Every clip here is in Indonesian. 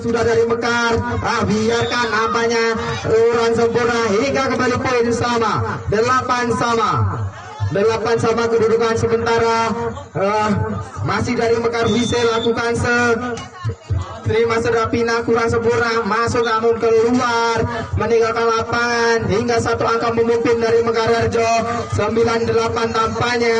sesudah dari Mekar. Biarkan nampaknya kurang sempurna hingga kembali poin sama 8 sama. 8 sama kedudukan sementara. Masih dari Mekar bisa lakukan terima sudah Pina kurang sempurna, masuk namun keluar meninggalkan lapangan hingga satu angka memimpin dari Mekar Harjo 9-8 tampaknya.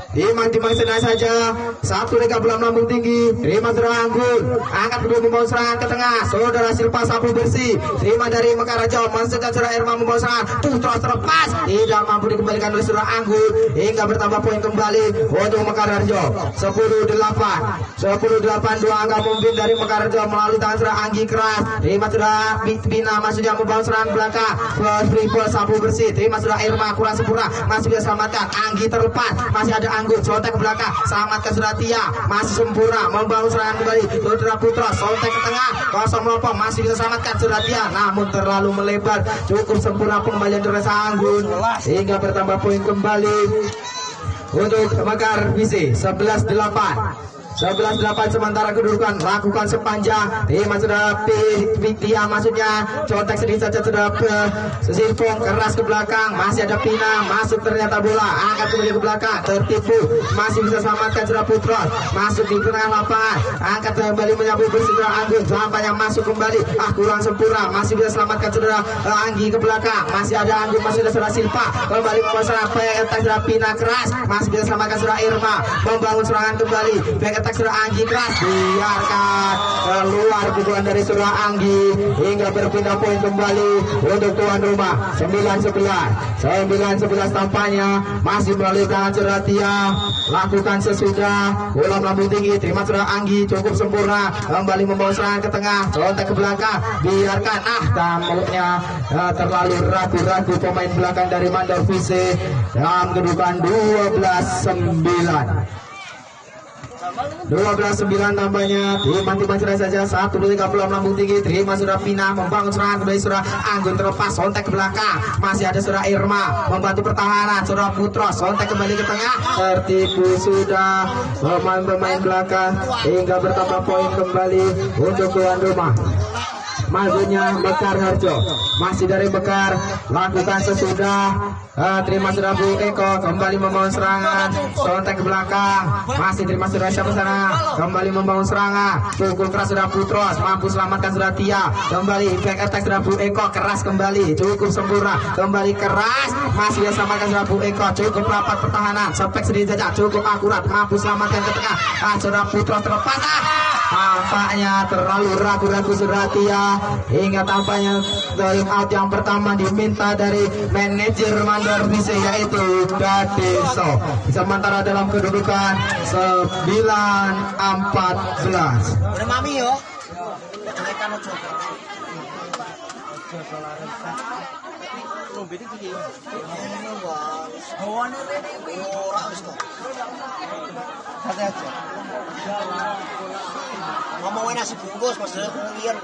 Timang saja satu rega belum lambung tinggi, terima Saudara Anggun, angkat kedua membawa serangan ke tengah, Saudara Silpa sapu bersih, terima dari Mekar Harjo, masukkan Saudara Irma membawa serangan, Putra terlepas, tidak mampu dikembalikan oleh Saudara Anggun hingga bertambah poin kembali untuk Mekar Harjo 10-8, dua angka memimpin dari Mekar Harjo melalui tangan Saudara Anggi keras, terima Saudara Bina maksudnya membawa serangan belakang, free ball sapu bersih, terima Saudara Irma kurang sempurna, masih bisa selamatkan, Anggi terlepas, masih ada Anggun, sontek ke belakang, selamatkan Saudara Tia, masih sempurna, membangun serangan kembali, Saudara Putra, sontek ke tengah, kosong melopong, masih bisa selamatkan Saudara Tia, namun terlalu melebar, cukup sempurna pengembalian dari Anggun, hingga bertambah poin kembali untuk Mekar Visi 11-8. 11-8 sementara kedudukan lakukan sepanjang terima Saudara Tia maksudnya contek sedikit saja Saudara Silpong keras ke belakang, masih ada Pina masuk ternyata bola angkat kembali ke belakang tertipu, masih bisa selamatkan Saudara Putra, masuk di tengah lapangan angkat kembali menyapu bersih Saudara Anggun, sampainya masuk kembali kurang sempurna, masih bisa selamatkan Saudara Anggi ke belakang, masih ada Anggun, masih ada Saudara Silpa kembali membangun serangan back attack Saudara Pina keras, masih bisa selamatkan Saudara Irma membangun serangan kembali back attack Saudara Anggi keras, biarkan keluar pukulan dari Saudara Anggi hingga berpindah poin kembali untuk tuan rumah 9-11 tampaknya masih melalui tangan Saudara Tia, lakukan sesudah bola melambung tinggi, terima Saudara Anggi cukup sempurna, kembali membawa serangan ke tengah, contek ke belakang, biarkan tampaknya terlalu ragu-ragu pemain belakang dari Mandar Vise dalam kedudukan 12-9 tambahnya Timang saja 1-2 belum lambung tinggi, terima Saudara Pina membangun serangan kembali Saudara Anggun terlepas, sontek ke belakang, masih ada Saudara Irma membantu pertahanan, Saudara Putra sontek kembali ke tengah, tertipu sudah pemain belakang hingga bertambah poin kembali untuk tuan rumah. Majunya Mekar Harjo, masih dari Mekar, lakukan sesudah, terima Saudara Bu Eko, kembali membangun serangan, sontek ke belakang, masih terima Saudara siapa sana, kembali membangun serangan, pukul keras Saudara Putros, mampu selamatkan Saudara Tia, kembali back attack Saudara Bu Eko, keras kembali, cukup sempurna, kembali keras, masih bisa selamatkan Saudara Bu Eko, cukup rapat pertahanan, spek sedikit saja, cukup akurat, mampu selamatkan ke tengah, Saudara Putros terlepas, tampaknya terlalu ragu-ragu Saudara Tia hingga tampaknya time out yang pertama diminta dari manajer Mandar Vise yaitu Dadeso, sementara dalam kedudukan 9-14. Mami yo. Ngomongin nasi bungkus maksudnya kemudian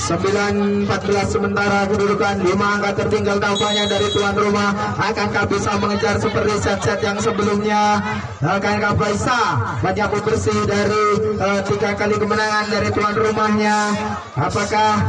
9-14 sementara kedudukan 5 angka tertinggal tampaknya dari tuan rumah. Akankah bisa mengejar seperti set-set yang sebelumnya? Akankah bisa menyapu bersih dari 3 kali kemenangan dari tuan rumahnya? Apakah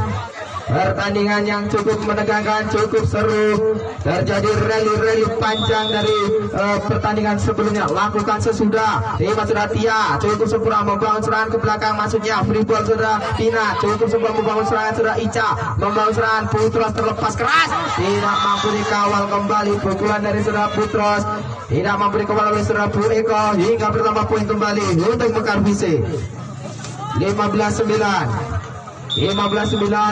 pertandingan yang cukup menegangkan, cukup seru, terjadi rally panjang dari pertandingan sebelumnya, lakukan sesudah, terima Saudara Tia, cukup sempurna membangun serangan ke belakang, maksudnya free ball Saudara Tina, cukup sempurna membangun serangan Saudara Ica, membangun serangan Putros terlepas keras, tidak mampu dikawal kembali, pukulan dari Saudara Putros, tidak mampu dikawal oleh Saudara Bu Eko, hingga bertambah poin kembali untuk Mekar Vise 15-9,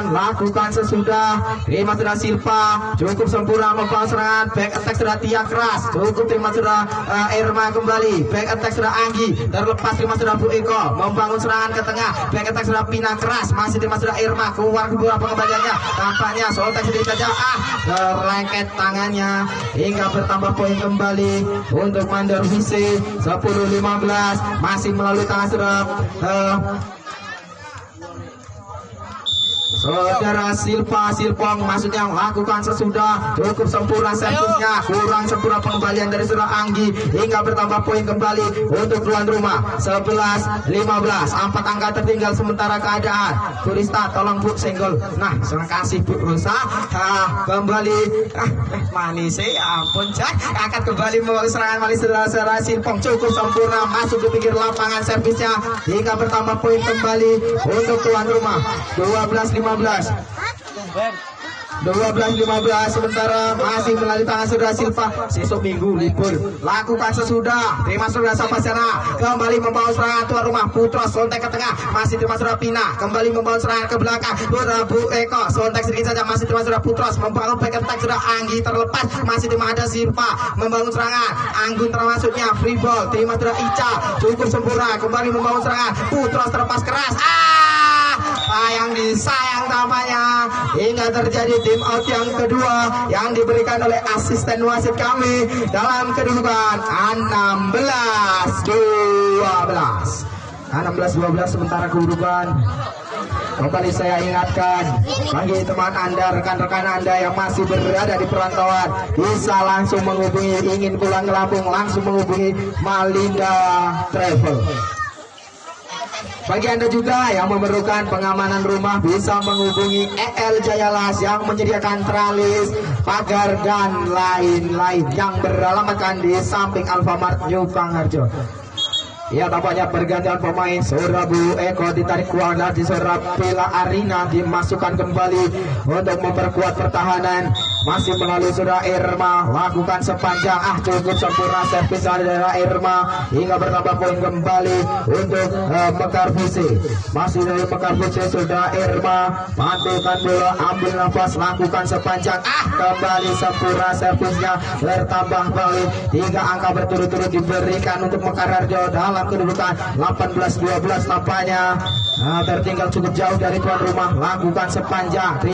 lakukan sesudah, terima Saudara Silpa, cukup sempurna membangun serangan, back attack Saudara Tia keras, cukup terima Saudara Irma kembali, back attack Saudara Anggi, terlepas terima Saudara Bu Eko, membangun serangan ke tengah, back attack Saudara Pina keras, masih terima Saudara Irma, keluar ke bola pengembaliannya, tampaknya sontek sedikit saja, terlengket tangannya, hingga bertambah poin kembali untuk Mandar Vise 10-15, masih melalui tangan Saudara Saudara Silpong maksudnya lakukan sesudah cukup sempurna servisnya, kurang sempurna pengembalian dari saudara Anggi hingga bertambah poin kembali untuk tuan rumah 11-15. 4 angka tertinggal sementara keadaan. Bu Rista tolong Bu senggol. Nah terima kasih Bu Rosa. Kembali manis ya ampun Jack akan kembali membawa serangan malis saudara Silpong cukup sempurna masuk ke pinggir lapangan servisnya hingga bertambah poin kembali untuk tuan rumah 12-15. 12-15 sementara masih melalui tangan saudara Silva. Besok minggu libur lakukan sesudah. Terima saudara Sapasana kembali membawa serangan tuan rumah. Putros sontek ke tengah masih terima saudara Pina kembali membawa serangan ke belakang. Saudara Bu Eko sontek sedikit saja masih terima saudara Putros membangun back attack saudara Anggi terlepas masih terima ada Silva membangun serangan. Anggun termasuknya free ball terima saudara Ica cukup sempurna kembali membangun serangan. Putros terlepas keras. Sayang tampaknya hingga terjadi tim out yang kedua yang diberikan oleh asisten wasit kami dalam kedudukan 16-12 sementara kedudukan. Kembali saya ingatkan bagi teman Anda, rekan-rekan Anda yang masih berada di perantauan bisa langsung menghubungi, ingin pulang ke Lampung langsung menghubungi Malinda Travel. Bagi Anda juga yang memerlukan pengamanan rumah bisa menghubungi EL Jayalas yang menyediakan tralis, pagar dan lain-lain yang beralamatkan di samping Alfamart New Pangharjo. Ya tampaknya pergantian pemain. Saudara Bu Eko ditarik keluar dari saudara Pila Arina dimasukkan kembali untuk memperkuat pertahanan. Masih melalui saudara Irma lakukan sepanjang cukup sempurna servis dari saudara Irma hingga bertambah poin kembali untuk Mekar Fusi. Masih dari Mekar Fusi saudara Irma mantulkan bola ambil nafas lakukan sepanjang kembali sempurna servisnya bertambah poin hingga angka berturut-turut diberikan untuk Mekar Harjo dalam kedudukan 18-12 tampaknya tertinggal cukup jauh dari tuan rumah lakukan sepanjang.